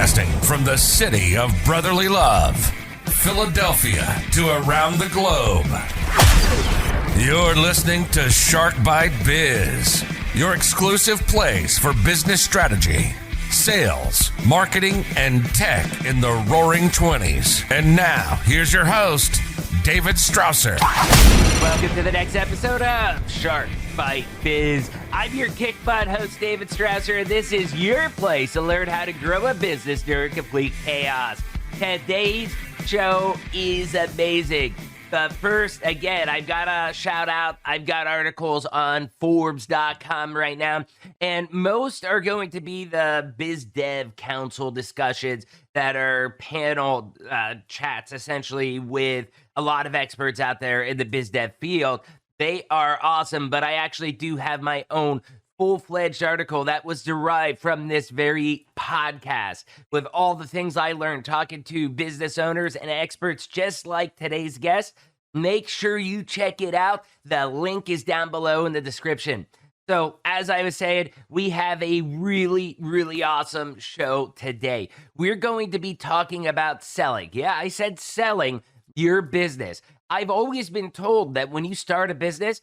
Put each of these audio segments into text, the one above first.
Broadcasting from the city of brotherly love, Philadelphia, to around the globe. You're listening to Shark Bite Biz, your exclusive place for business strategy, sales, marketing, and tech in the roaring 20s. And now, here's your host, David Strausser. Welcome to the next episode of Shark Bite Biz. I'm your kick butt host, David Strausser, and this is your place to learn how to grow a business during complete chaos. Today's show is amazing. But first, again, I've got a shout out. I've got articles on Forbes.com right now, and most are going to be the Biz Dev Council discussions that are panel chats, essentially, with a lot of experts out there in the biz dev field. They are awesome, but I actually do have my own full-fledged article that was derived from this very podcast with all the things I learned talking to business owners and experts just like today's guest. Make sure you check it out. The link is down below in the description. So, as I was saying, we have a really, really awesome show today. We're going to be talking about selling. Yeah, I said selling your business. I've always been told that when you start a business,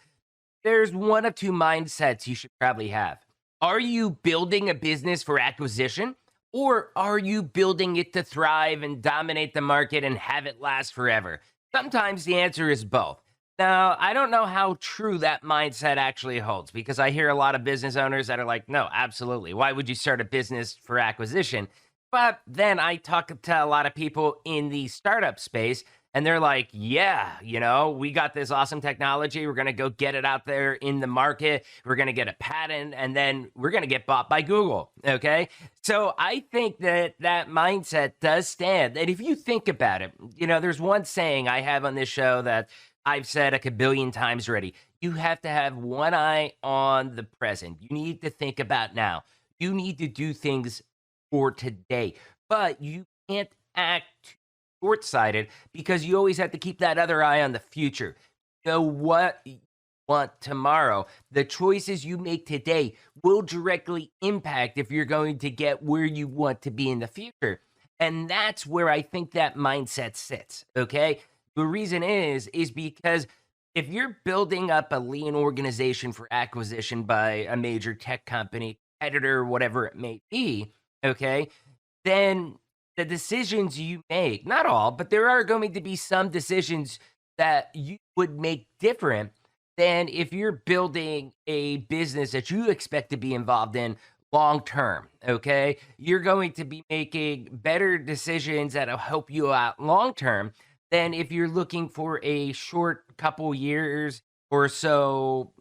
there's one of two mindsets you should probably have. Are you building a business for acquisition, or are you building it to thrive and dominate the market and have it last forever? Sometimes the answer is both. Now, I don't know how true that mindset actually holds, because I hear a lot of business owners that are like, no, absolutely. Why would you start a business for acquisition? But then I talk to a lot of people in the startup space, and they're like, yeah, we got this awesome technology. We're going to go get it out there in the market. We're going to get a patent, and then we're going to get bought by Google, okay? So I think that mindset does stand. And if you think about it, there's one saying I have on this show that I've said a kabillion times already. You have to have one eye on the present. You need to think about now. You need to do things for today. But you can't act short-sighted, because you always have to keep that other eye on the future. You know what you want tomorrow. The choices you make today will directly impact if you're going to get where you want to be in the future. And that's where I think that mindset sits, okay? The reason is because if you're building up a lean organization for acquisition by a major tech company, competitor, whatever it may be, okay, then the decisions you make, not all, but there are going to be some decisions that you would make different than if you're building a business that you expect to be involved in long term, okay? You're going to be making better decisions that'll help you out long term than if you're looking for a short couple years or so,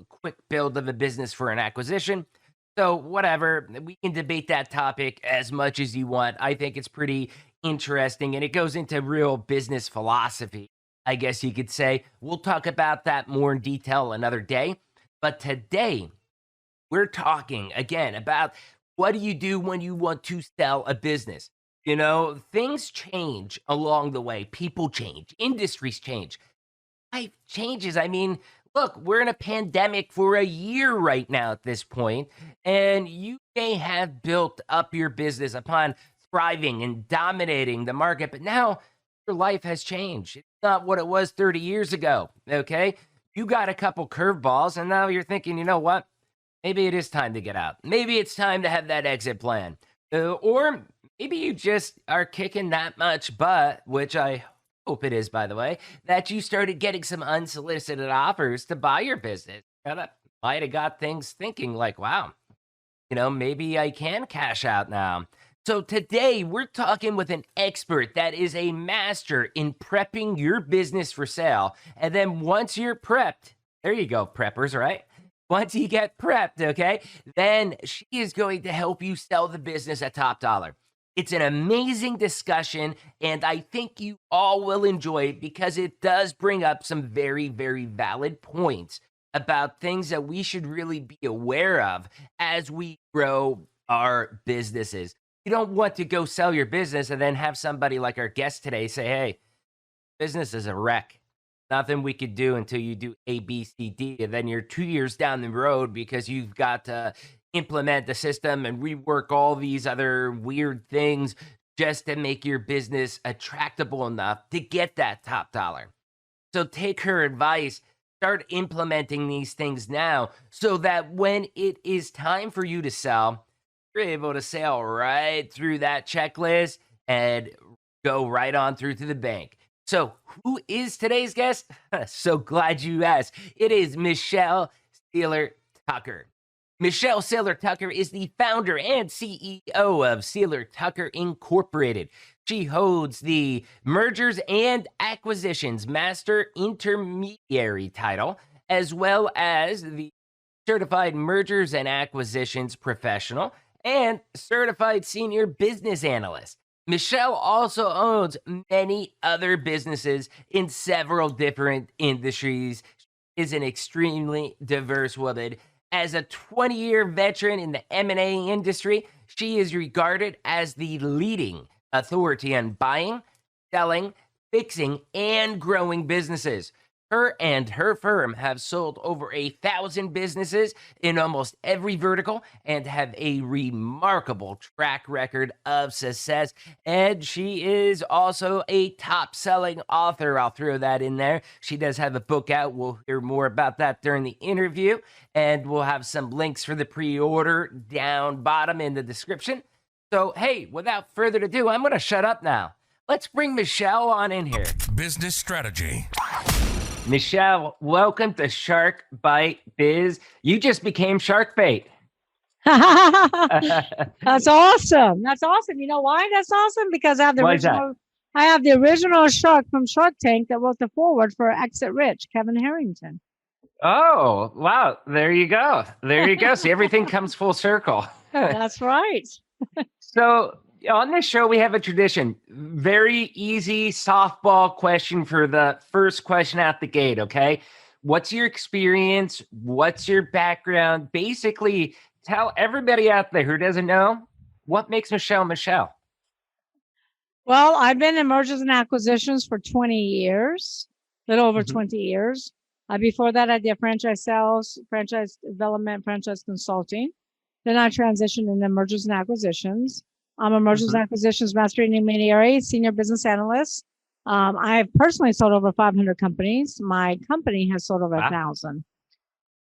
quick build of a business for an acquisition. So whatever, we can debate that topic as much as you want. I think it's pretty interesting, and it goes into real business philosophy, I guess you could say. We'll talk about that more in detail another day. But today, we're talking, again, about what do you do when you want to sell a business? Things change along the way. People change. Industries change. Life changes. I mean, look, we're in a pandemic for a year right now at this point, and you may have built up your business upon thriving and dominating the market, but now your life has changed. It's not what it was 30 years ago, okay? You got a couple curveballs, and now you're thinking, you know what? Maybe it is time to get out. Maybe it's time to have that exit plan. Or maybe you just are kicking that much butt, which I hope it is, by the way, that you started getting some unsolicited offers to buy your business. That might have got things thinking like, wow, maybe I can cash out now. So today we're talking with an expert that is a master in prepping your business for sale. And then once you're prepped, there you go, preppers, right? Once you get prepped, okay, then she is going to help you sell the business at top dollar. It's an amazing discussion, and I think you all will enjoy it because it does bring up some very, very valid points about things that we should really be aware of as we grow our businesses. You don't want to go sell your business and then have somebody like our guest today say, hey, business is a wreck. nothing we could do until you do A, B, C, D. And then you're 2 years down the road because you've got to implement the system and rework all these other weird things just to make your business attractable enough to get that top dollar. So take her advice, start implementing these things now so that when it is time for you to sell, you're able to sail right through that checklist and go right on through to the bank. So who is today's guest? So glad you asked. It is Michelle Seiler Tucker. Michelle Seiler Tucker is the founder and CEO of Seiler Tucker Incorporated. She holds the Mergers and Acquisitions Master Intermediary title, as well as the Certified Mergers and Acquisitions Professional and Certified Senior Business Analyst. Michelle also owns many other businesses in several different industries. She is an extremely diverse woman. As a 20-year veteran in the M&A industry, she is regarded as the leading authority on buying, selling, fixing, and growing businesses. Her and her firm have sold over 1,000 businesses in almost every vertical and have a remarkable track record of success. And she is also a top-selling author. I'll throw that in there. She does have a book out. We'll hear more about that during the interview. And we'll have some links for the pre-order down bottom in the description. So, hey, without further ado, I'm going to shut up now. Let's bring Michelle on in here. Business strategy. Michelle, welcome to Shark Bite Biz. You just became Shark Bait. That's awesome. That's awesome. You know why that's awesome? Because I have the original shark from Shark Tank that wrote the foreword for Exit Rich, Kevin Harrington. Oh, wow. There you go. There you go. See, everything comes full circle. That's right. So on this show, we have a tradition. Very easy softball question for the first question out the gate, okay? What's your experience? What's your background? Basically, tell everybody out there who doesn't know what makes Michelle Michelle. Well, I've been in mergers and acquisitions for 20 years, a little over 20 years. Before that, I did franchise sales, franchise development, franchise consulting. Then I transitioned into mergers and acquisitions. I'm a mergers and acquisitions master intermediary, senior business analyst. I've personally sold over 500 companies. My company has sold over 1,000.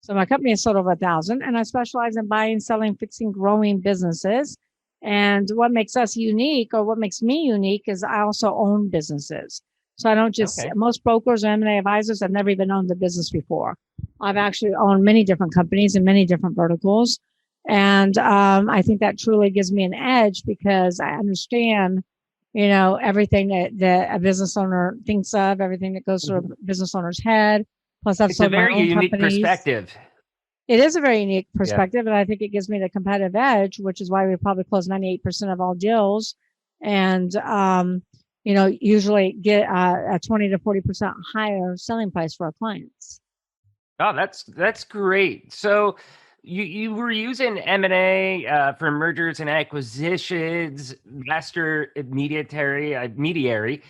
So my company has sold over 1,000, and I specialize in buying, selling, fixing, growing businesses. And what makes us unique, or what makes me unique, is I also own businesses. So I don't just, most brokers or M&A advisors have never even owned the business before. I've actually owned many different companies in many different verticals. And I think that truly gives me an edge because I understand, everything that a business owner thinks of, everything that goes through a business owner's head. Plus, I've sold my own companies. It's a very unique perspective. It is a very unique perspective, and I think it gives me the competitive edge, which is why we probably close 98% of all deals, and usually get a 20 to 40% higher selling price for our clients. Oh, that's great. So you were using M&A for mergers and acquisitions, master mediary.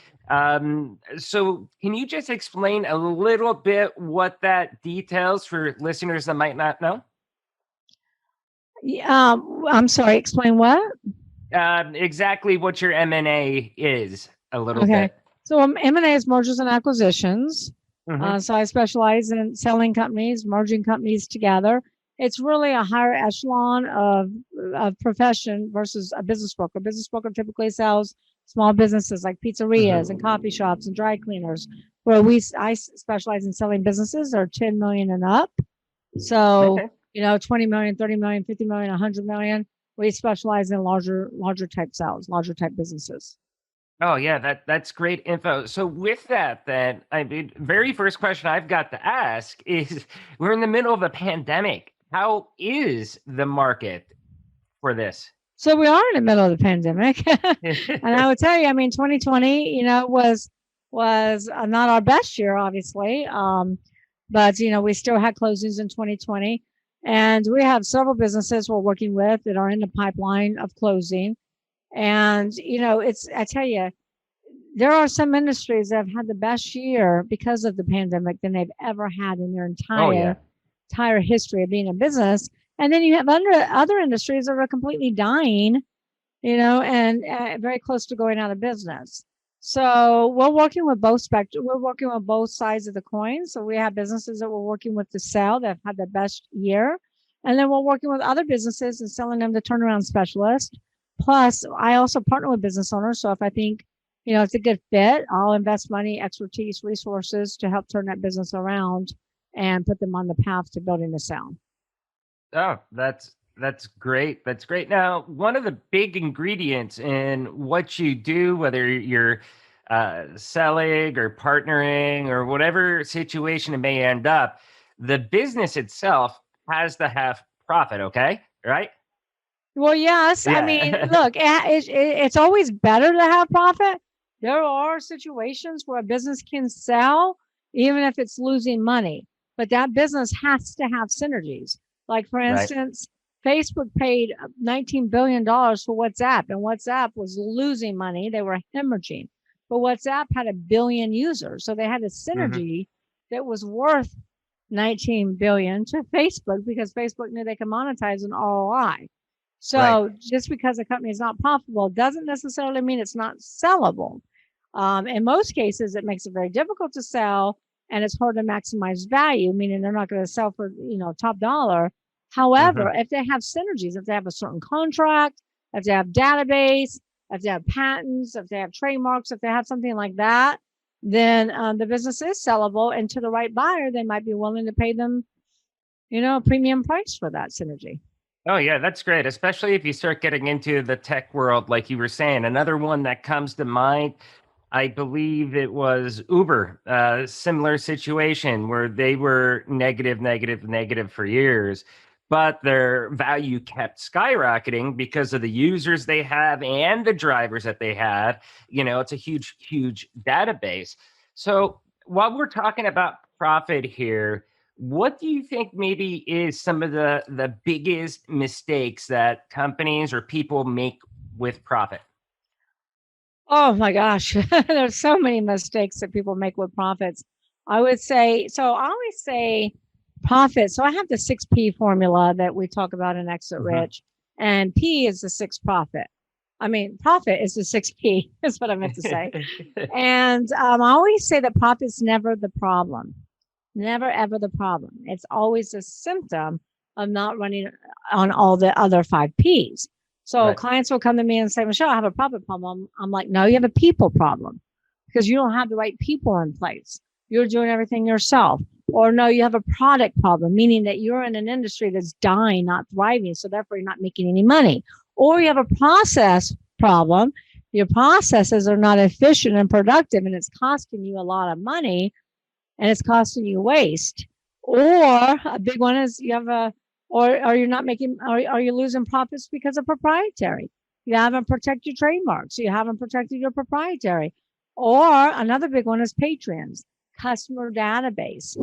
So can you just explain a little bit what that details for listeners that might not know? I'm sorry, explain what? Exactly what your M&A is a little bit. So M&A is mergers and acquisitions. So I specialize in selling companies, merging companies together. It's really a higher echelon of profession versus a business broker. A business broker typically sells small businesses like pizzerias and coffee shops and dry cleaners, where I specialize in selling businesses that are 10 million and up. So, 20 million, 30 million, 50 million, 100 million. We specialize in larger type sales, larger type businesses. Oh yeah, that's great info. So with that, then, very first question I've got to ask is: we're in the middle of a pandemic. How is the market for this? So we are in the middle of the pandemic, and I would tell you, 2020, was not our best year, obviously, but we still had closings in 2020, and we have several businesses we're working with that are in the pipeline of closing. And, I tell you, there are some industries that have had the best year because of the pandemic than they've ever had in their Oh yeah. entire history of being in business. And then you have other industries that are completely dying, and very close to going out of business. So we're working with both spectrum. We're working with both sides of the coin. So we have businesses that we're working with to sell that have had the best year. And then we're working with other businesses and selling them to turnaround specialists. Plus, I also partner with business owners. So if I think, it's a good fit, I'll invest money, expertise, resources to help turn that business around and put them on the path to building a sale. Oh, that's great. That's great. Now, one of the big ingredients in what you do, whether you're selling or partnering or whatever situation it may end up, the business itself has to have profit. Okay, right? Well, yes. I mean, look, it's always better to have profit. There are situations where a business can sell even if it's losing money, but that business has to have synergies. Like, for instance, Facebook paid $19 billion for WhatsApp, and WhatsApp was losing money. They were hemorrhaging, but WhatsApp had 1 billion users. So they had a synergy that was worth 19 billion to Facebook because Facebook knew they could monetize an ROI. So just because a company is not profitable doesn't necessarily mean it's not sellable. In most cases, it makes it very difficult to sell, and it's hard to maximize value, meaning they're not going to sell for, top dollar. However, if they have synergies, if they have a certain contract, if they have database, if they have patents, if they have trademarks, if they have something like that, then the business is sellable. And to the right buyer, they might be willing to pay them, a premium price for that synergy. Oh, yeah, that's great, especially if you start getting into the tech world, like you were saying. Another one that comes to mind, I believe it was Uber, similar situation where they were negative for years, but their value kept skyrocketing because of the users they have and the drivers that they have. It's a huge, huge database. So while we're talking about profit here, what do you think maybe is some of the biggest mistakes that companies or people make with profit? Oh my gosh, there's so many mistakes that people make with profits. I always say profit. So I have the 6P formula that we talk about in Exit Rich, and P is the 6 profit. I mean, profit is the 6P, is what I meant to say. And I always say that profit's never the problem. Never, ever the problem. It's always a symptom of not running on all the other 5 Ps. So clients will come to me and say, Michelle, I have a profit problem. I'm like, no, you have a people problem because you don't have the right people in place. You're doing everything yourself. Or no, you have a product problem, meaning that you're in an industry that's dying, not thriving. So therefore you're not making any money. Or you have a process problem. Your processes are not efficient and productive, and it's costing you a lot of money and it's costing you waste. Or a big one is are you losing profits because of proprietary? You haven't protected your trademarks. You haven't protected your proprietary. Or another big one is patrons, customer database,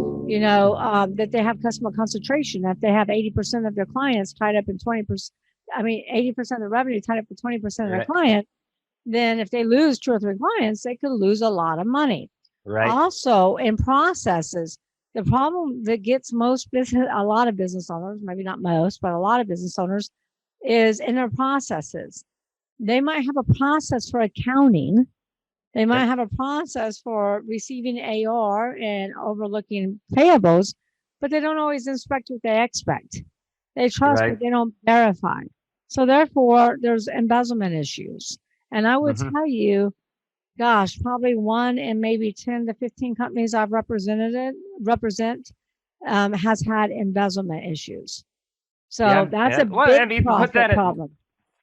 that they have customer concentration. If they have 80% of their clients tied up in 20%, 80% of the revenue tied up for 20% of their client, then if they lose 2 or 3 clients, they could lose a lot of money. Right. Also, in processes, the problem that gets a lot of business owners, maybe not most, but a lot of business owners, is in their processes. They might have a process for accounting. They might have a process for receiving AR and overlooking payables, but they don't always inspect what they expect. They trust, but they don't verify. So therefore, there's embezzlement issues. And I would tell you, gosh, probably 1 in maybe 10 to 15 companies I've represent has had embezzlement issues. So that's a big profit problem.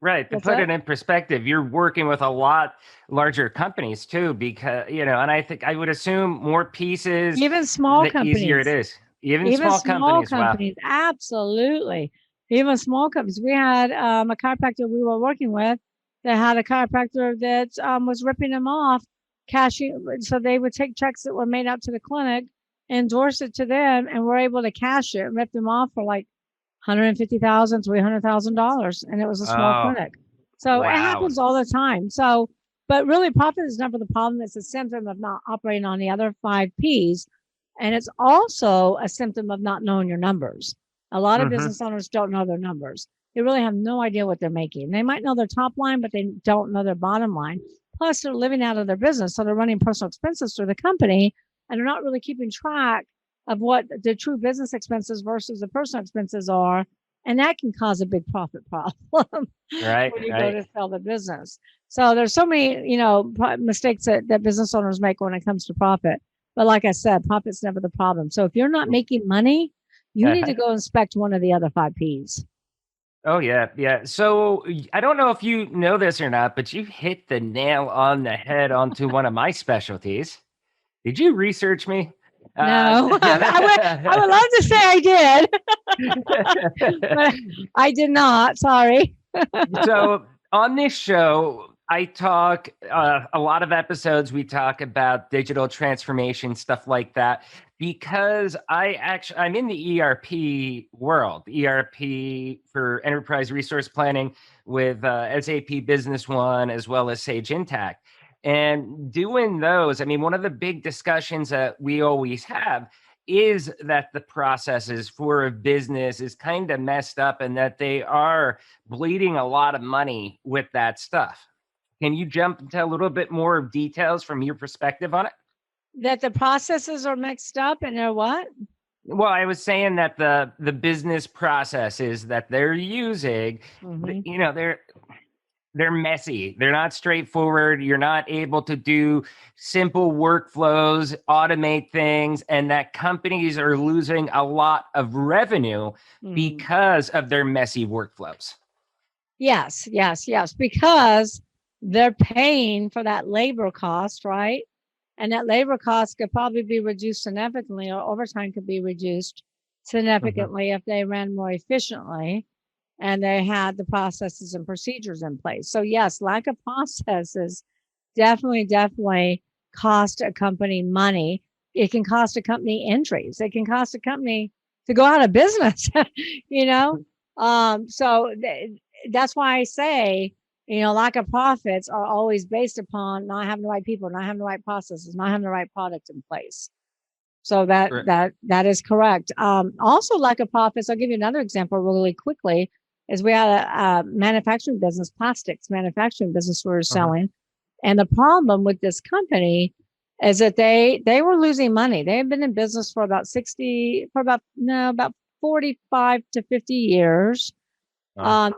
Right. To put it in perspective, you're working with a lot larger companies too, because, and I would assume more pieces, even small companies, easier it is. Even small companies. Wow. Absolutely. Even small companies. We had a chiropractor we were working with that had a chiropractor that was ripping them off, cashing. So they would take checks that were made out to the clinic, endorse it to them, and we're able to cash it and rip them off for like $150,000, $300,000, and it was a small clinic. So it happens all the time. So But really, profit is never the problem. It's a symptom of not operating on the other 5 Ps. And it's also a symptom of not knowing your numbers. A lot of business owners don't know their numbers. They really have no idea what they're making. They might know their top line, but they don't know their bottom line. Plus, they're living out of their business. So they're running personal expenses through the company, and they're not really keeping track of what the true business expenses versus the personal expenses are. And that can cause a big profit problem Right, when you go right. to sell the business. So there's so many, mistakes that business owners make when it comes to profit. But like I said, profit's never the problem. So if you're not making money, you need to go inspect one of the other 5 Ps. Oh, yeah, yeah. So I don't know if you know this or not, but you hit the nail on the head onto one of my specialties. Did you research me? No, I would love to say I did, but I did not. Sorry. So on this show, I talk a lot of episodes. We talk about digital transformation, stuff like that, because I'm in the ERP world, ERP for enterprise resource planning with SAP Business One as well as Sage Intacct. And doing those, I mean, one of the big discussions that we always have is that the processes for a business is kind of messed up and that they are bleeding a lot of money with that stuff. Can you jump into a little bit more details from your perspective on it? That the processes are mixed up and they're what? Well, I was saying that the business processes that they're using, they're messy. They're not straightforward. You're not able to do simple workflows, automate things, and that companies are losing a lot of revenue because of their messy workflows. Yes, because they're paying for that labor cost, right? And that labor cost could probably be reduced significantly, or overtime could be reduced significantly if they ran more efficiently and they had the processes and procedures in place. So yes, lack of processes definitely cost a company money. It can cost a company injuries. It can cost a company to go out of business, that's why I say, lack of profits are always based upon not having the right people, not having the right processes, not having the right product in place. So that is correct. Also, lack of profits. I'll give you another example really quickly. Is we had a manufacturing business, plastics manufacturing business we were selling, and the problem with this company is that they were losing money. They had been in business for about 45 to 50 years.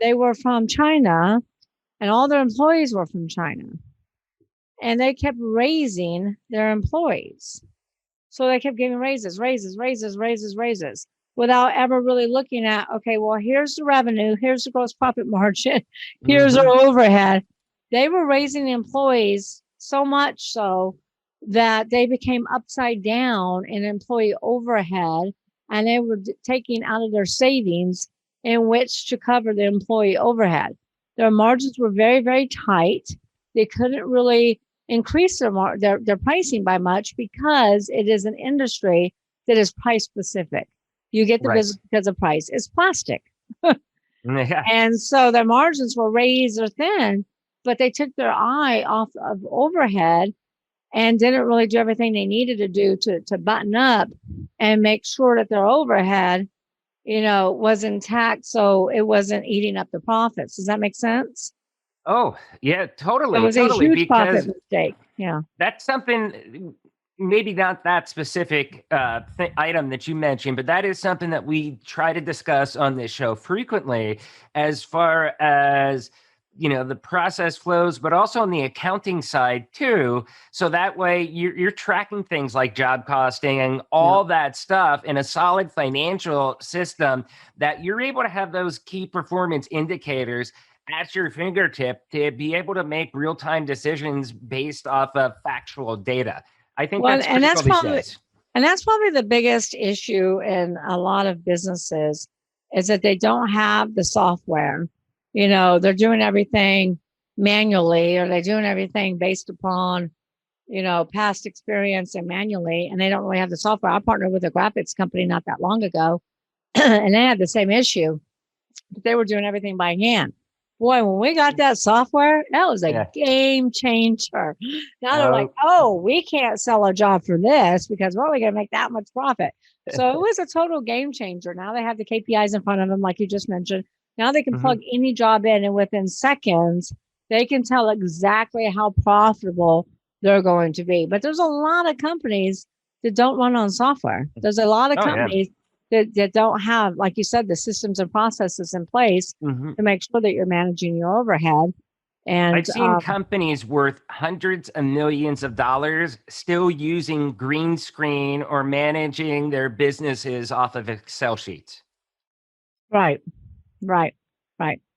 They were from China, and all their employees were from China, and they kept raising their employees. So they kept giving raises without ever really looking at, okay, well, here's the revenue, here's the gross profit margin, here's our overhead. They were raising the employees so much so that they became upside down in employee overhead, and they were taking out of their savings in which to cover the employee overhead. Their margins were very, very tight. They couldn't really increase their pricing by much because it is an industry that is price specific. You get the business because of price. It's plastic. And so their margins were razor thin, but they took their eye off of overhead and didn't really do everything they needed to do to button up and make sure that their overhead, was intact, so it wasn't eating up the profits. Does that make sense? Oh, yeah, totally. It was a huge profit mistake. Yeah. That's something, maybe not that specific item that you mentioned, but that is something that we try to discuss on this show frequently as far as, the process flows, but also on the accounting side too. So that way you're tracking things like job costing and all that stuff in a solid financial system that you're able to have those key performance indicators at your fingertip to be able to make real-time decisions based off of factual data. I think that's critical these days. And that's probably the biggest issue in a lot of businesses is that they don't have the software. They're doing everything manually, or they're doing everything based upon, past experience and manually, and they don't really have the software. I partnered with a graphics company not that long ago, and they had the same issue. But they were doing everything by hand. Boy, when we got that software, that was a Yeah. game changer. Now they're like, Oh. oh, we can't sell a job for this because we're only going to make that much profit. So it was a total game changer. Now they have the KPIs in front of them, like you just mentioned. Now they can plug any job in, and within seconds, they can tell exactly how profitable they're going to be. But there's a lot of companies that don't run on software. There's a lot of Oh, yeah. companies that don't have, like you said, the systems and processes in place to make sure that you're managing your overhead. And I've seen companies worth hundreds of millions of dollars still using green screen or managing their businesses off of Excel sheets. right.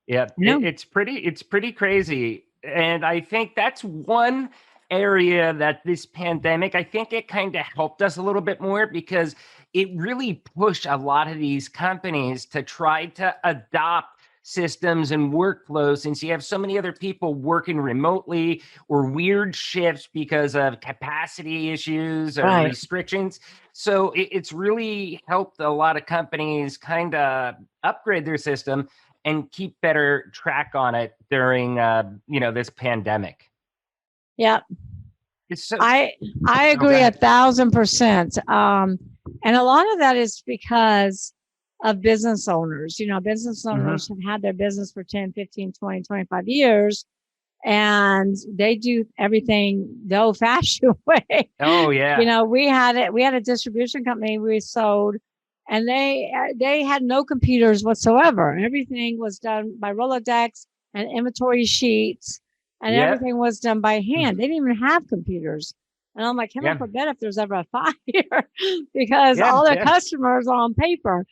Yeah, No. it's pretty crazy. And I think that's one area that this pandemic, I think it kind of helped us a little bit more because it really pushed a lot of these companies to try to adopt systems and workflows, since you have so many other people working remotely or weird shifts because of capacity issues or Right. restrictions. So it's really helped a lot of companies kind of upgrade their system and keep better track on it during this pandemic. Yeah. It's so, I go agree ahead. 1,000%. And a lot of that is because of business owners. Business owners have had their business for 10, 15, 20, 25 years, and they do everything the old fashioned way. Oh yeah. We had a distribution company we sold, and they had no computers whatsoever. Everything was done by Rolodex and inventory sheets, and Yep. everything was done by hand. They didn't even have computers. And I'm like, heaven forbid if there's ever a fire, because all their customers are on paper.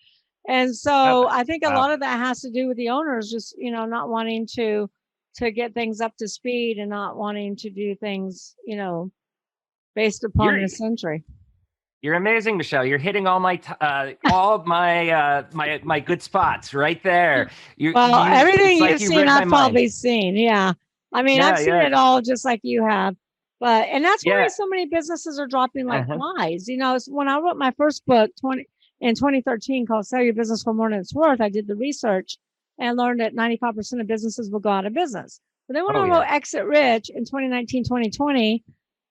And so I think a lot of that has to do with the owners just, not wanting to get things up to speed and not wanting to do things, based upon the century. You're amazing, Michelle. You're hitting all my my good spots right there. Everything you've seen, I've probably seen. Yeah. I mean, I've seen it all just like you have. And that's why so many businesses are dropping like flies. When I wrote my first book in 2013 called Sell Your Business for More Than It's Worth, I did the research and learned that 95% of businesses will go out of business. But then when I wrote Exit Rich in 2019, 2020,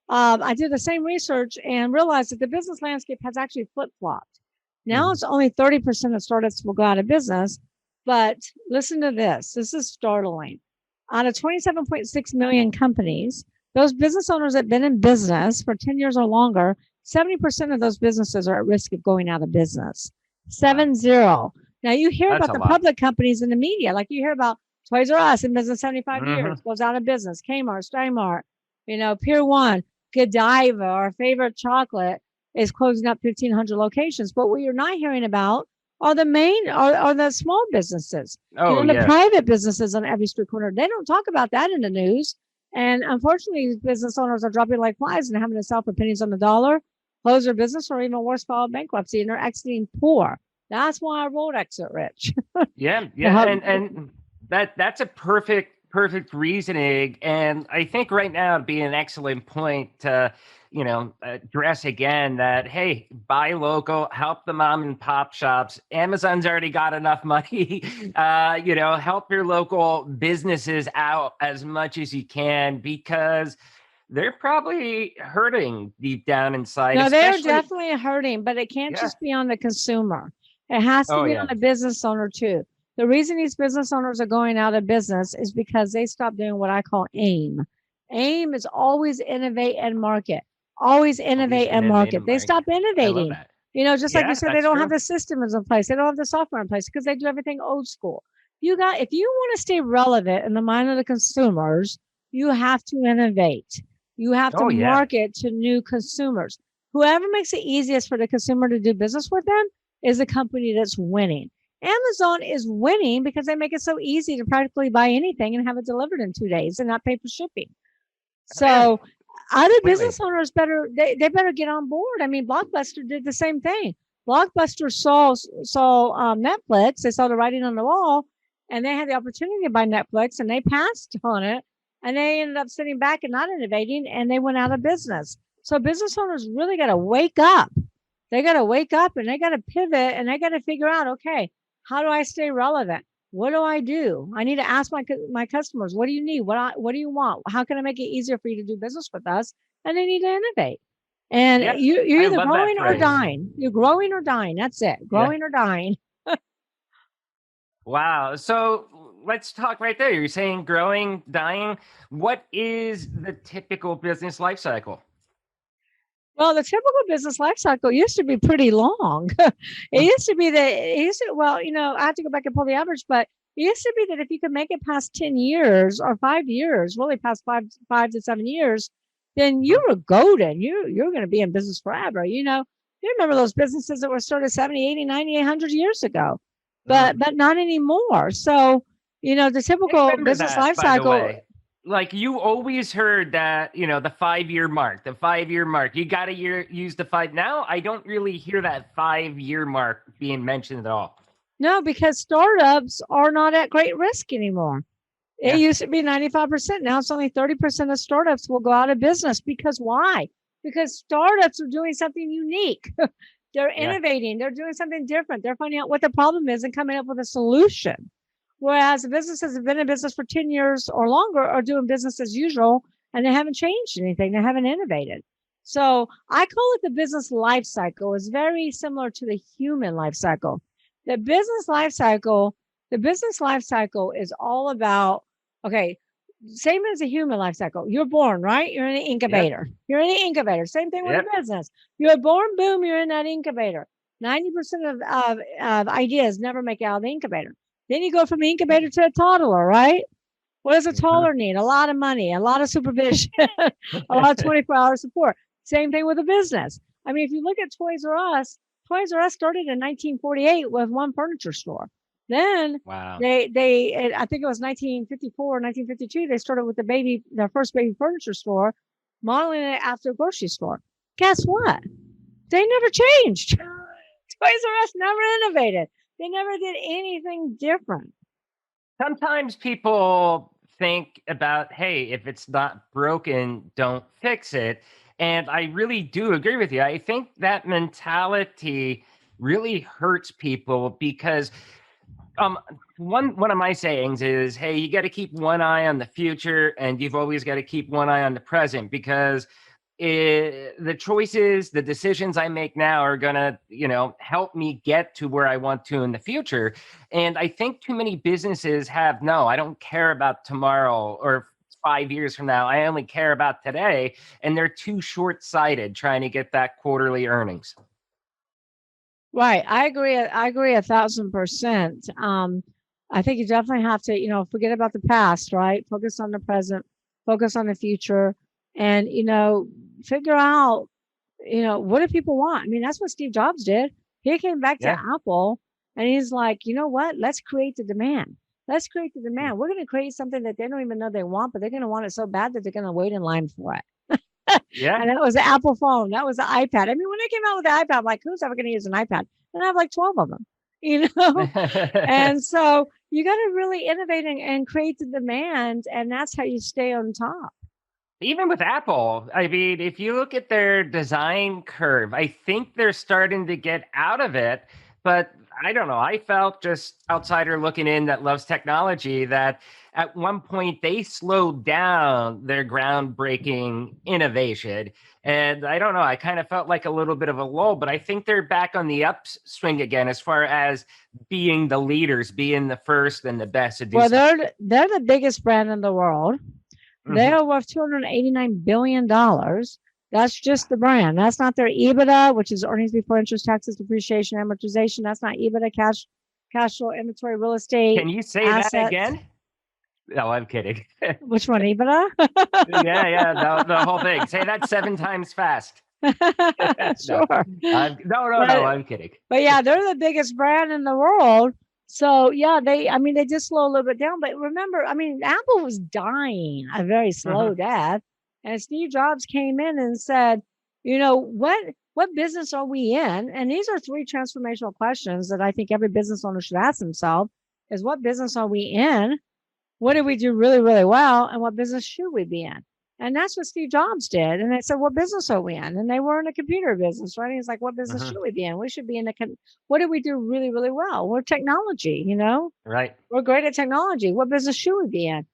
I did the same research and realized that the business landscape has actually flip-flopped. Now it's only 30% of startups will go out of business. But listen to this. This is startling. Out of 27.6 million companies, those business owners that have been in business for 10 years or longer, 70% of those businesses are at risk of going out of business. 70. Now, you hear about the public companies in the media, like you hear about Toys R Us in business 75 years, goes out of business, Kmart, Steinmart, Pier 1, Godiva, our favorite chocolate, is closing up 1,500 locations. But what you're not hearing about are the small businesses, the private businesses on every street corner. They don't talk about that in the news. And unfortunately, business owners are dropping like flies and having to sell for pennies on the dollar, close their business, or even worse, file bankruptcy, and they're exiting poor. That's why I wrote Exit Rich. And that's a perfect reasoning. And I think right now it'd be an excellent point to address again that, hey, buy local, help the mom and pop shops. Amazon's already got enough money. Help your local businesses out as much as you can, because they're probably hurting deep down inside. No, they're definitely hurting, but it can't just be on the consumer. It has to be on the business owner too. The reason these business owners are going out of business is because they stopped doing what I call AIM. AIM is always innovate and market. Always innovate and market. They stop innovating. Just like you said, they don't have the systems in place. They don't have the software in place because they do everything old school. If you want to stay relevant in the mind of the consumers, you have to innovate. You have to market to new consumers. Whoever makes it easiest for the consumer to do business with them is the company that's winning. Amazon is winning because they make it so easy to practically buy anything and have it delivered in 2 days and not pay for shipping. So other business owners they better get on board. I mean, Blockbuster did the same thing. Blockbuster saw Netflix. They saw the writing on the wall, and they had the opportunity to buy Netflix, and they passed on it, and they ended up sitting back and not innovating, and they went out of business. So business owners really got to wake up. They got to wake up, and they got to pivot, and they got to figure out, okay, how do I stay relevant? what do I do? I need to ask my customers, what do you need? What do you want? How can I make it easier for you to do business with us? And they need to innovate. And Yeah, you're I either love that growing or phrase. dying. You're growing or dying. That's it. Yeah. Growing or dying. Wow. So let's talk right there. You're saying growing, dying. What is the typical business life cycle? Well, the typical business life cycle used to be pretty long. It used to be that well, I have to go back and pull the average, but it used to be that if you could make it past 10 years or 5 years, really past 5 to 7 years, then you were golden. You're going to be in business forever. You remember those businesses that were started 70, 80, 90, 100 years ago, but not anymore. So, the I typical remember business that, life by the cycle. way. Like you always heard that, the 5 year mark, You got to use the five. Now I don't really hear that 5 year mark being mentioned at all. No, because startups are not at great risk anymore. It Yeah. used to be 95%. Now it's only 30% of startups will go out of business. Because why? Because startups are doing something unique. They're Yeah. innovating. They're doing something different. They're finding out what the problem is and coming up with a solution. Whereas the businesses have been in business for 10 years or longer are doing business as usual and they haven't changed anything. They haven't innovated. So I call it the business life cycle. It's very similar to the human life cycle. The business life cycle is all about, okay, same as a human life cycle. You're born, right? You're in an incubator. Yep. You're in an incubator. Same thing with a business. You're born, boom, you're in that incubator. 90% of ideas never make it out of the incubator. Then you go from the incubator to a toddler, right? What does a toddler need? A lot of money, a lot of supervision, a lot of 24-hour support. Same thing with a business. I mean, if you look at Toys R Us started in 1948 with one furniture store. Then they I think it was 1954, 1952, they started with their first baby furniture store, modeling it after a grocery store. Guess what? They never changed. Toys R Us never innovated. They never did anything different. Sometimes people think about, hey, if it's not broken, don't fix it. And I really do agree with you. I think that mentality really hurts people because one of my sayings is, hey, you got to keep one eye on the future and you've always got to keep one eye on the present, because the choices, the decisions I make now are going to, help me get to where I want to in the future. And I think too many businesses have, no, I don't care about tomorrow or 5 years from now. I only care about today. And they're too short-sighted trying to get that quarterly earnings. Right. I agree 1,000%. I think you definitely have to, forget about the past, right? Focus on the present, focus on the future, and, figure out, what do people want? I mean, that's what Steve Jobs did. He came back to Apple and he's like, you know what? Let's create the demand. We're going to create something that they don't even know they want, but they're going to want it so bad that they're going to wait in line for it. Yeah. And that was the Apple phone. That was the iPad. I mean, when they came out with the iPad, I'm like, who's ever going to use an iPad? And I have like 12 of them, And so you got to really innovate and create the demand. And that's how you stay on top. Even with Apple, I mean, if you look at their design curve, I think they're starting to get out of it. But I don't know. I felt, just outsider looking in that loves technology, that at one point they slowed down their groundbreaking innovation. And I don't know, I kind of felt like a little bit of a lull, but I think they're back on the upswing again as far as being the leaders, being the first and the best to do Well, they're the biggest brand in the world. They are worth $289 billion. That's just the brand. That's not their EBITDA, which is earnings before interest, taxes, depreciation, amortization. That's not EBITDA, cash flow, inventory, real estate. Can you say assets. That again? No, I'm kidding. Which one, EBITDA? Yeah, the whole thing. Say that 7 times fast. Sure. No, I'm kidding. But yeah, they're the biggest brand in the world. So yeah, they just slow a little bit down. But remember, I mean, Apple was dying a very slow death. And Steve Jobs came in and said, what business are we in? And these are 3 transformational questions that I think every business owner should ask themselves: is what business are we in? What do we do really, really well? And what business should we be in? And that's what Steve Jobs did. And they said, what business are we in? And they were in a computer business, right? He's like, what business should we be in? We should be in what do we do really, really well? We're technology, Right. We're great at technology. What business should we be in?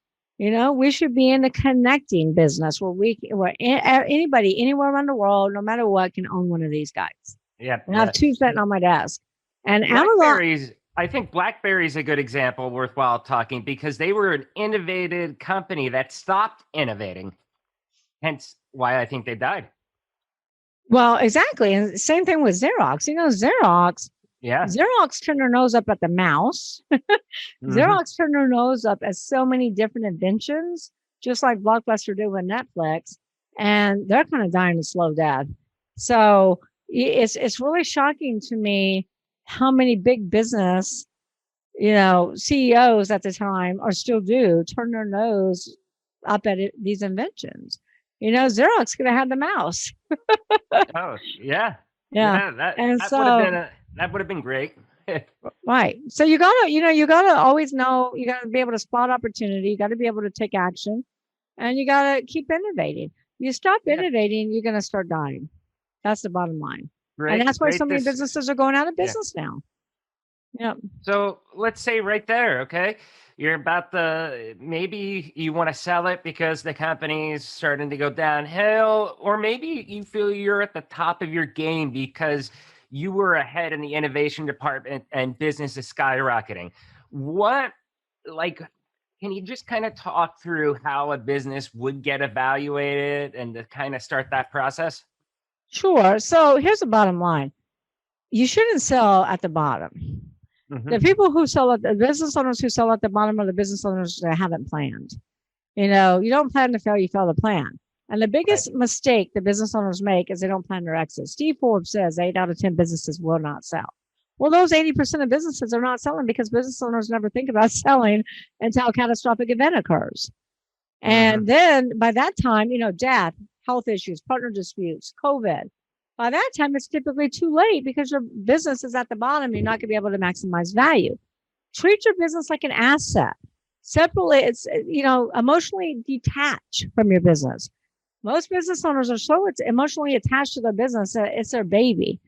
We should be in the connecting business where anybody, anywhere around the world, no matter what, can own one of these guys. Yeah. And I have two sitting on my desk. And Amazon, BlackBerry's, I think BlackBerry's a good example worthwhile talking because they were an innovative company that stopped innovating. Hence why I think they died. well, exactly. And same thing with Xerox. Xerox turned their nose up at the mouse. Xerox turned their nose up at so many different inventions, just like Blockbuster did with Netflix, and they're kind of dying a slow death. So it's really shocking to me how many big business, CEOs at the time or still do turn their nose up at these inventions. Xerox could have had the mouse. Oh, yeah. Yeah. That would have been great. Right. So you gotta always know, you gotta be able to spot opportunity. You gotta be able to take action, and you gotta keep innovating. You stop innovating, you're gonna start dying. That's the bottom line. And that's why so many businesses are going out of business now. Yeah. So let's say right there, okay, you're about maybe you want to sell it because the company's starting to go downhill, or maybe you feel you're at the top of your game because you were ahead in the innovation department and business is skyrocketing. Can you just kind of talk through how a business would get evaluated and to kind of start that process? Sure. So here's the bottom line. You shouldn't sell at the bottom. The people who sell at the business owners who sell at the bottom are the business owners that haven't planned. You don't plan to fail, you fail to plan. And the biggest mistake the business owners make is they don't plan their exit. Steve Forbes says 8 out of 10 businesses will not sell. Well, those 80% of businesses are not selling because business owners never think about selling until a catastrophic event occurs. And then by that time, death, health issues, partner disputes, COVID. By that time, it's typically too late because your business is at the bottom. You're not going to be able to maximize value. Treat your business like an asset. Separately, it's, emotionally detach from your business. Most business owners are so emotionally attached to their business that it's their baby.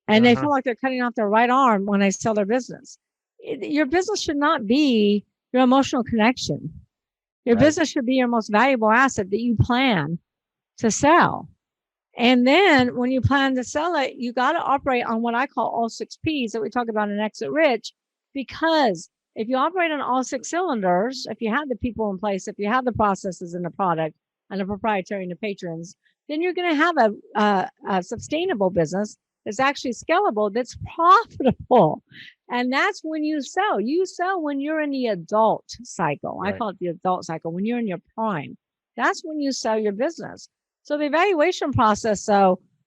And they feel like they're cutting off their right arm when they sell their business. Your business should not be your emotional connection. Your business should be your most valuable asset that you plan to sell. And then when you plan to sell it, you got to operate on what I call all 6 Ps that we talk about in Exit Rich, because if you operate on all 6 cylinders, if you have the people in place, if you have the processes and the product and the proprietary and the patrons, then you're going to have a sustainable business that's actually scalable, that's profitable. And that's when you sell. You sell when you're in the adult cycle. I call it the adult cycle, when you're in your prime. That's when you sell your business. So the evaluation process,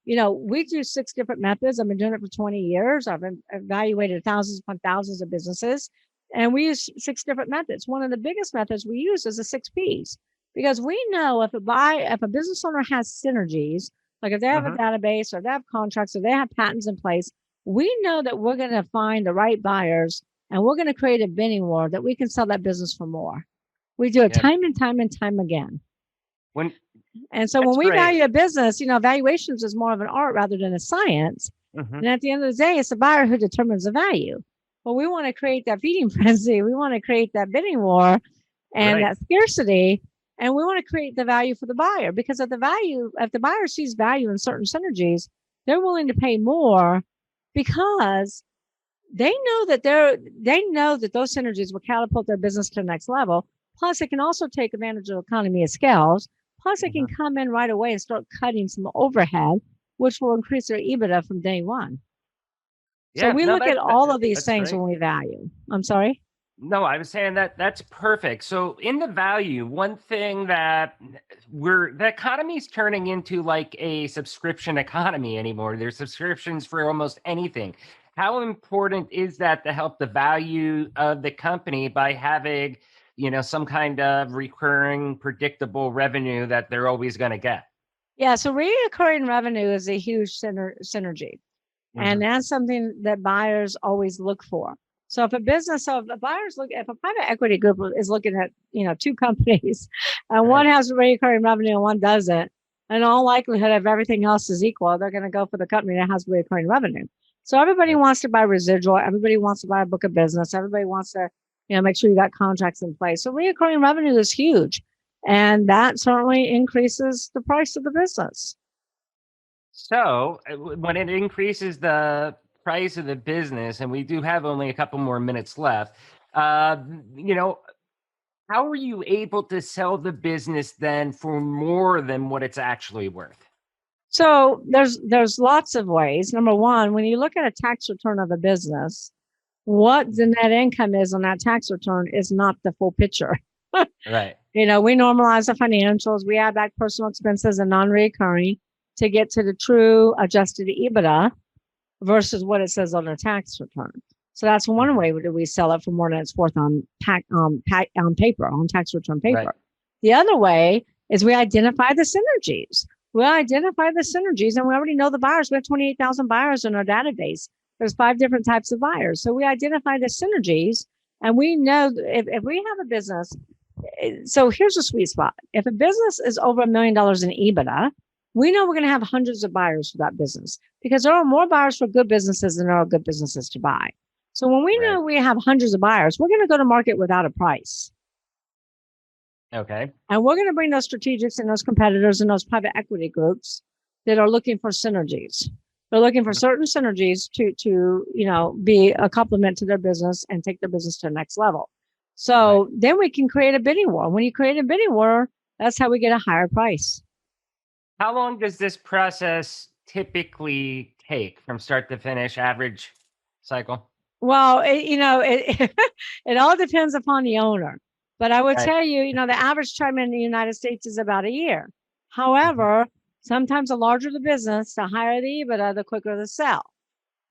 we do 6 different methods. I've been doing it for 20 years. I've evaluated thousands upon thousands of businesses, and we use 6 different methods. One of the biggest methods we use is the 6 Ps, because we know if a business owner has synergies, like if they have a database or they have contracts or they have patents in place, we know that we're going to find the right buyers and we're going to create a bidding war that we can sell that business for more. We do it time and time and time again. So when we value a business, valuations is more of an art rather than a science. And at the end of the day, it's the buyer who determines the value. But we want to create that feeding frenzy. We want to create that bidding war and that scarcity. And we want to create the value for the buyer, because if the buyer sees value in certain synergies, they're willing to pay more because they know that those synergies will catapult their business to the next level. Plus, it can also take advantage of economy of scales. Plus, it can come in right away and start cutting some overhead, which will increase their EBITDA from day one. So we look at all of these things when we value. I'm sorry? No, I was saying that's perfect. So in the value, one thing that the economy is turning into like a subscription economy anymore. There's subscriptions for almost anything. How important is that to help the value of the company by having, some kind of recurring, predictable revenue that they're always going to get? Yeah. So recurring revenue is a huge synergy. And that's something that buyers always look for. So if a private equity group is looking at, 2 companies and one has recurring revenue and one doesn't, in all likelihood, if everything else is equal, they're going to go for the company that has recurring revenue. So everybody wants to buy residual. Everybody wants to buy a book of business. Everybody wants to, make sure you got contracts in place. So recurring revenue is huge, and that certainly increases the price of the business. So when it increases the price of the business, and we do have only a couple more minutes left, how are you able to sell the business then for more than what it's actually worth? So there's lots of ways. Number one, when you look at a tax return of a business, what the net income is on that tax return is not the full picture. Right. We normalize the financials, we add back personal expenses and non-recurring to get to the true adjusted EBITDA versus what it says on a tax return. So that's one way that we sell it for more than it's worth on paper, on tax return paper. Right. The other way is we identify the synergies. We identify the synergies, and we already know the buyers. We have 28,000 buyers in our database. There's 5 different types of buyers. So we identify the synergies, and we know if we have a business. So here's a sweet spot. If a business is over $1 million in EBITDA, we know we're going to have hundreds of buyers for that business because there are more buyers for good businesses than there are good businesses to buy. So when we know we have hundreds of buyers, we're going to go to market without a price. Okay. And we're going to bring those strategics and those competitors and those private equity groups that are looking for synergies. They're looking for certain synergies to be a complement to their business and take their business to the next level. So then we can create a bidding war. When you create a bidding war, that's how we get a higher price. How long does this process typically take from start to finish, average cycle? Well, it all depends upon the owner. But I would tell you, the average time in the United States is about a year. However, sometimes the larger the business, the higher the EBITDA, the quicker the sell.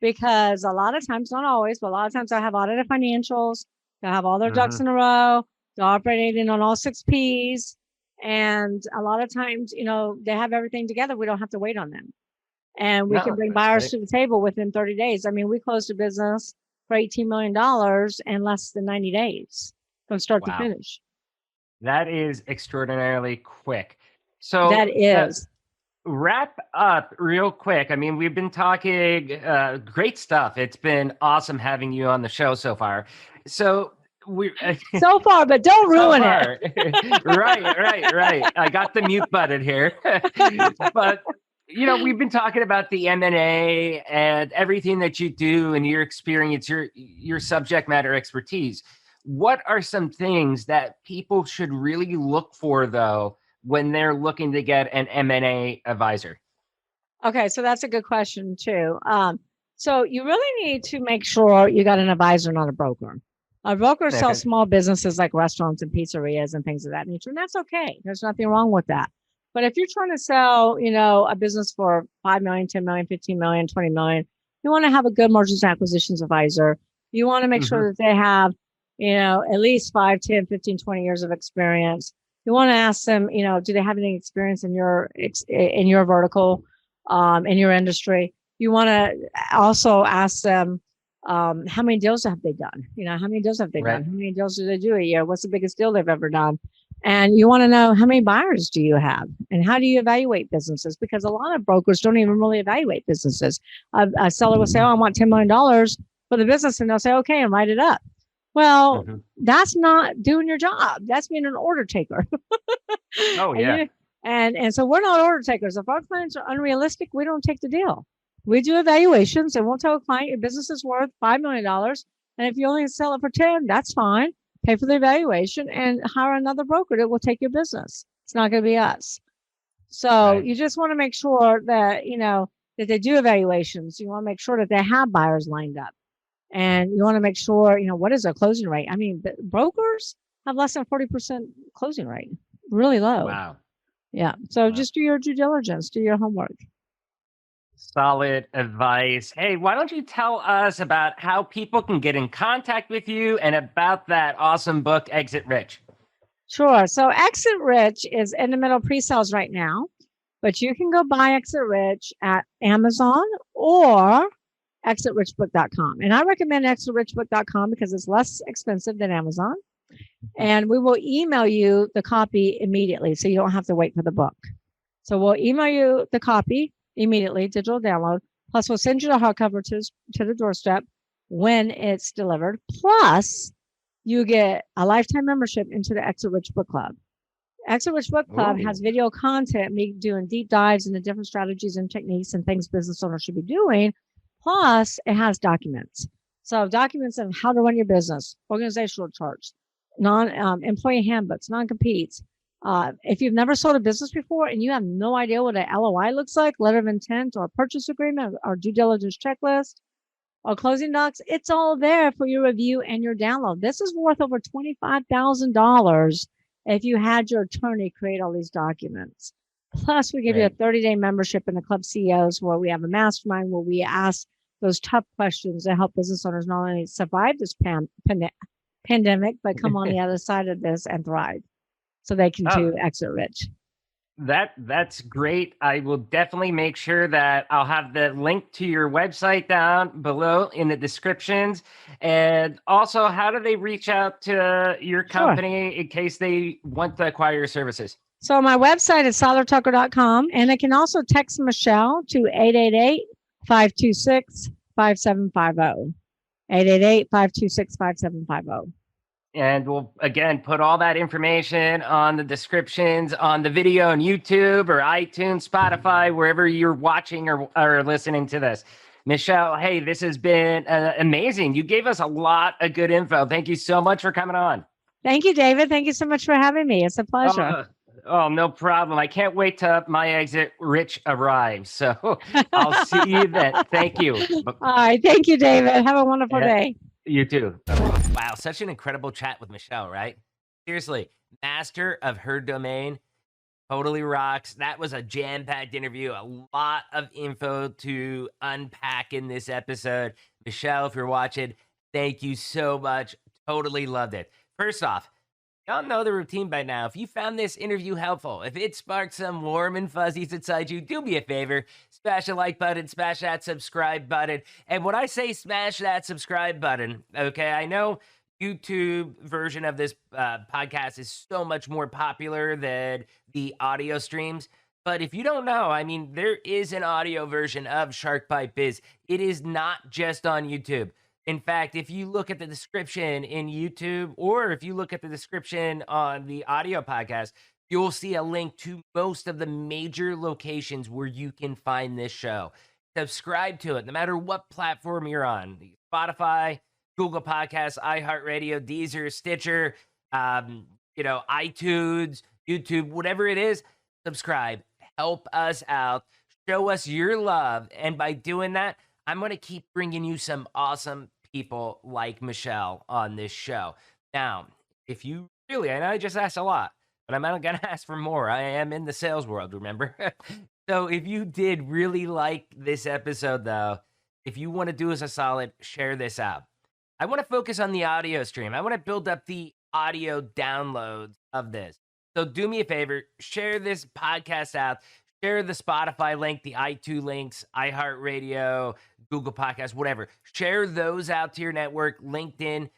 Because a lot of times, not always, but a lot of times I have audited financials. They have all their ducks in a row. They're operating on all 6 Ps. And a lot of times, they have everything together. We don't have to wait on them. And we can bring buyers to the table within 30 days. I mean, we closed a business for $18 million in less than 90 days from start to finish. That is extraordinarily quick. So that is. Wrap up real quick. I mean, we've been talking great stuff. It's been awesome having you on the show so far. So so far, but don't ruin it. Right. I got the mute button here. But we've been talking about the M&A and everything that you do and your experience, your subject matter expertise. What are some things that people should really look for, though, when they're looking to get an M&A advisor? Okay, so that's a good question, too. So you really need to make sure you got an advisor, not a broker. A broker sells small businesses like restaurants and pizzerias and things of that nature, and that's okay. There's nothing wrong with that. But if you're trying to sell, a business for $5 million, $10 million, $15 million, $20 million, you want to have a good mergers and acquisitions advisor. You want to make sure that they have, at least 5, 10, 15, 20 years of experience. You want to ask them, do they have any experience in your vertical, in your industry? You want to also ask them, how many deals have they done? How many deals have they done? How many deals do they do a year? What's the biggest deal they've ever done? And you want to know how many buyers do you have and how do you evaluate businesses? Because a lot of brokers don't even really evaluate businesses. A seller will say, I want $10 million for the business. And they'll say, okay, and write it up. Well, that's not doing your job. That's being an order taker. Oh, yeah. And so we're not order takers. If our clients are unrealistic, we don't take the deal. We do evaluations and we'll tell a client your business is worth $5 million. And if you only sell it for 10, that's fine. Pay for the evaluation and hire another broker that will take your business. It's not going to be us. So you just want to make sure that, that they do evaluations. You want to make sure that they have buyers lined up. And you want to make sure, what is their closing rate? I mean, brokers have less than 40% closing rate. Really low. Wow. Yeah. So just do your due diligence, do your homework. Solid advice. Hey, why don't you tell us about how people can get in contact with you and about that awesome book, Exit Rich? Sure. So Exit Rich is in the middle of pre-sales right now, but you can go buy Exit Rich at Amazon or exitrichbook.com. And I recommend exitrichbook.com because it's less expensive than Amazon. And we will email you the copy immediately, so you don't have to wait for the book. So we'll email you the copy immediately, digital download. Plus, we'll send you the hardcover to the doorstep when it's delivered. Plus, you get a lifetime membership into the Exit Rich Book Club. Exit Rich Book Club has video content, me doing deep dives into different strategies and techniques and things business owners should be doing. Plus, it has documents. So documents of how to run your business, organizational charts, employee handbooks, non-competes. If you've never sold a business before and you have no idea what an LOI looks like, letter of intent or purchase agreement or due diligence checklist or closing docs, it's all there for your review and your download. This is worth over $25,000 if you had your attorney create all these documents. Plus, we give you a 30-day membership in the Club CEOs where we have a mastermind where we ask those tough questions to help business owners not only survive this pandemic, but come on the other side of this and thrive so they can too exit rich. That's great. I will definitely make sure that I'll have the link to your website down below in the descriptions. And also, how do they reach out to your company in case they want to acquire your services? So my website is seilertucker.com, and they can also text Michelle to 888-526-5750. 888-526-5750. And we'll, again, put all that information on the descriptions on the video on YouTube or iTunes, Spotify, wherever you're watching or listening to this. Michelle, hey, this has been amazing. You gave us a lot of good info. Thank you so much for coming on. Thank you, David. Thank you so much for having me. It's a pleasure. Oh, no problem. I can't wait till my exit rich arrives. So I'll see you then. Thank you. All right. Thank you, David. Have a wonderful day. You too. Wow, such an incredible chat with Michelle, right? Seriously, master of her domain, totally rocks. That was a jam-packed interview, a lot of info to unpack in this episode. Michelle, if you're watching, thank you so much. Totally loved it. First off, y'all know the routine by now. If you found this interview helpful, if it sparked some warm and fuzzies inside you, do me a favor. Smash the like button, smash that subscribe button. And when I say smash that subscribe button, okay, I know YouTube version of this podcast is so much more popular than the audio streams. But if you don't know, I mean, there is an audio version of Shark Bite Biz. It is not just on YouTube. In fact, if you look at the description in YouTube or if you look at the description on the audio podcast, you'll see a link to most of the major locations where you can find this show. Subscribe to it, no matter what platform you're on. Spotify, Google Podcasts, iHeartRadio, Deezer, Stitcher, iTunes, YouTube, whatever it is, subscribe. Help us out. Show us your love. And by doing that, I'm going to keep bringing you some awesome people like Michelle on this show. Now, if you really, I know I just asked a lot, but I'm not going to ask for more. I am in the sales world, remember? So if you did really like this episode, though, if you want to do us a solid, share this out. I want to focus on the audio stream. I want to build up the audio downloads of this. So do me a favor, share this podcast out. Share the Spotify link, the iTunes links, iHeartRadio, Google Podcasts, whatever. Share those out to your network, LinkedIn,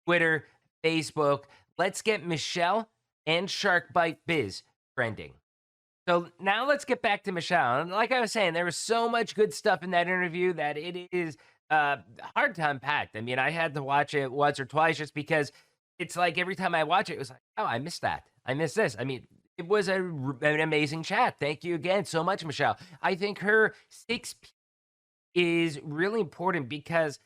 Twitter, Facebook. Let's get Michelle and Shark Bite Biz trending. So now let's get back to Michelle. And like I was saying, there was so much good stuff in that interview that it is hard to unpack. I mean, I had to watch it once or twice just because it's like every time I watch it, it was like, oh, I missed that. I missed this. I mean, it was an amazing chat. Thank you again so much, Michelle. I think her 6P is really important because,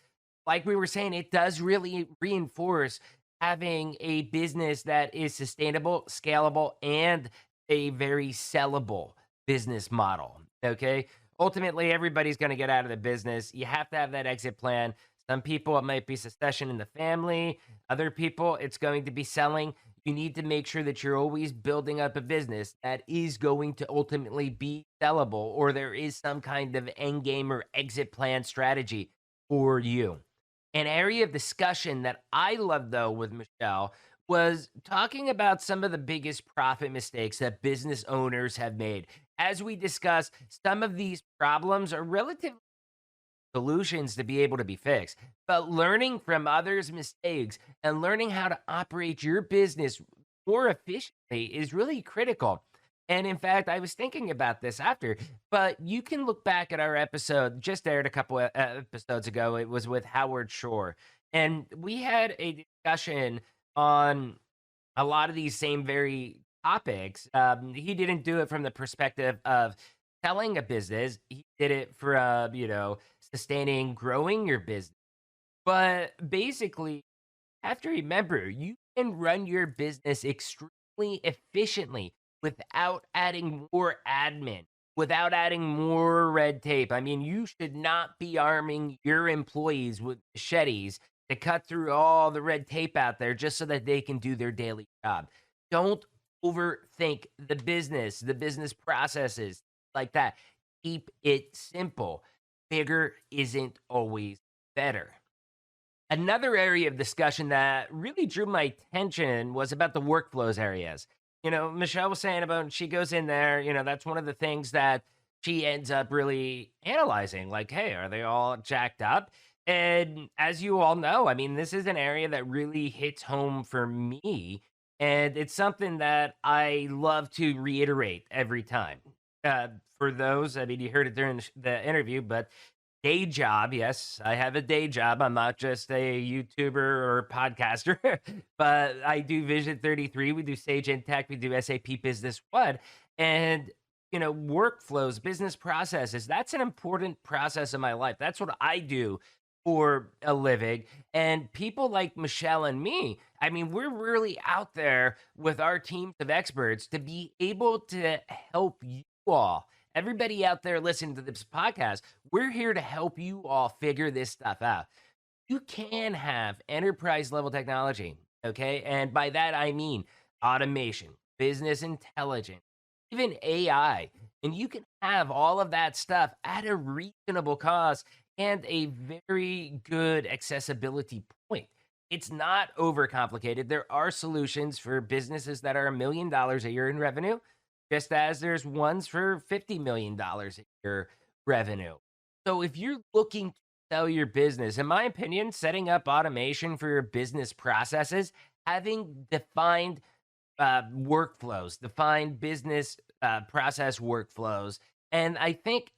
like we were saying, it does really reinforce having a business that is sustainable, scalable, and a very sellable business model, okay? Ultimately, everybody's going to get out of the business. You have to have that exit plan. Some people, it might be succession in the family. Other people, it's going to be selling. You need to make sure that you're always building up a business that is going to ultimately be sellable, or there is some kind of end game or exit plan strategy for you. An area of discussion that I love, though, with Michelle was talking about some of the biggest profit mistakes that business owners have made. As we discussed, some of these problems are relatively solutions to be able to be fixed. But learning from others' mistakes and learning how to operate your business more efficiently is really critical. And in fact, I was thinking about this after, but you can look back at our episode just aired a couple of episodes ago. It was with Howard Shore, and we had a discussion on a lot of these same very topics. He didn't do it from the perspective of selling a business. He did it from, sustaining, growing your business. But basically, have to remember, you can run your business extremely efficiently without adding more admin, without adding more red tape. I mean, you should not be arming your employees with machetes to cut through all the red tape out there just so that they can do their daily job. Don't overthink the business processes like that. Keep it simple. Bigger isn't always better. Another area of discussion that really drew my attention was about the workflows areas. Michelle was saying about she goes in there, that's one of the things that she ends up really analyzing. Like, hey, are they all jacked up? And as you all know, I mean, this is an area that really hits home for me. And it's something that I love to reiterate every time. For those, I mean, you heard it during the interview, but day job. Yes, I have a day job. I'm not just a YouTuber or podcaster, but I do Vision 33. We do Sage Intech. We do SAP Business One. And, workflows, business processes, that's an important process in my life. That's what I do for a living. And people like Michelle and me, I mean, we're really out there with our teams of experts to be able to help you all. Everybody out there listening to this podcast, we're here to help you all figure this stuff out. You can have enterprise level technology, okay? And by that, I mean automation, business intelligence, even AI. And you can have all of that stuff at a reasonable cost and a very good accessibility point. It's not overcomplicated. There are solutions for businesses that are $1 million a year in revenue, just as there's ones for $50 million a year revenue. So if you're looking to sell your business, in my opinion, setting up automation for your business processes, having defined workflows, defined business process workflows, and I think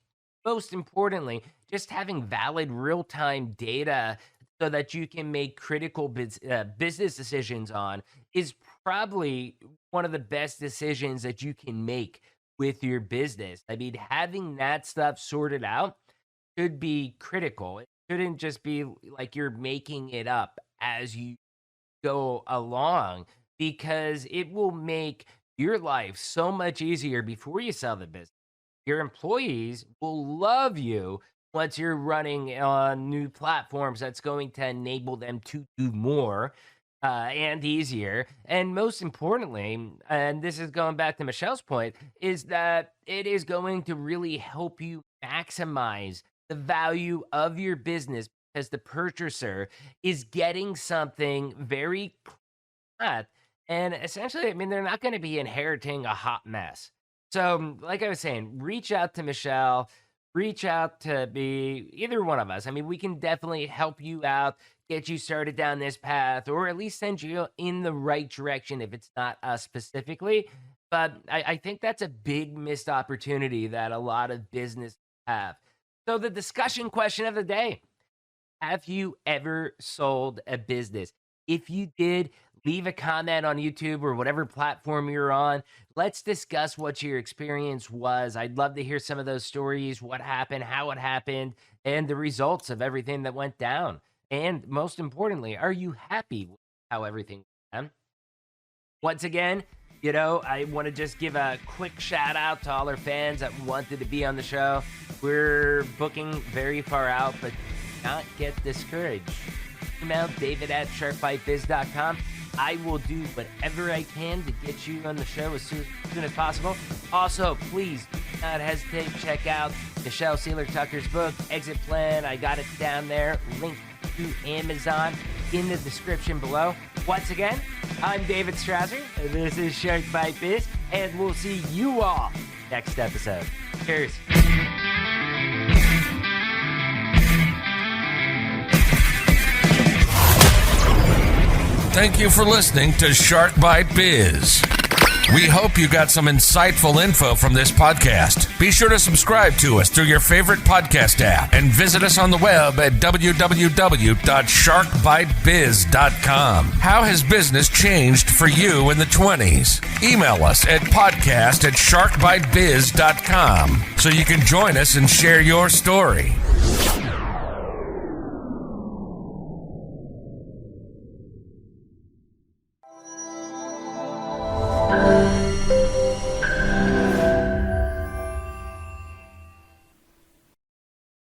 most importantly, just having valid real-time data so that you can make critical business decisions on is probably one of the best decisions that you can make with your business. I mean, having that stuff sorted out should be critical. It shouldn't just be like you're making it up as you go along, because it will make your life so much easier before you sell the business. Your employees will love you once you're running on new platforms that's going to enable them to do more and easier. And most importantly, and this is going back to Michelle's point, is that it is going to really help you maximize the value of your business because the purchaser is getting something very flat. And essentially, I mean, they're not going to be inheriting a hot mess. So, like I was saying, reach out to Michelle, reach out to me, either one of us. I mean, we can definitely help you out, get you started down this path, or at least send you in the right direction if it's not us specifically. But I think that's a big missed opportunity that a lot of businesses have. So the discussion question of the day: have you ever sold a business? If you did, leave a comment on YouTube or whatever platform you're on. Let's discuss what your experience was. I'd love to hear some of those stories, what happened, how it happened, and the results of everything that went down. And most importantly, are you happy with how everything went down? Once again, I want to just give a quick shout out to all our fans that wanted to be on the show. We're booking very far out, but do not get discouraged. Email david@sharkbitebiz.com. I will do whatever I can to get you on the show as soon as possible. Also, please do not hesitate to check out Michelle Seiler Tucker's book, Exit Plan. I got it down there, linked to Amazon in the description below. Once again, I'm David Strausser. This is Shark Bite Biz, and we'll see you all next episode. Cheers. Thank you for listening to Shark Bite Biz. We hope you got some insightful info from this podcast. Be sure to subscribe to us through your favorite podcast app and visit us on the web at www.sharkbitebiz.com. How has business changed for you in the 20s? Email us at podcast@sharkbitebiz.com so you can join us and share your story.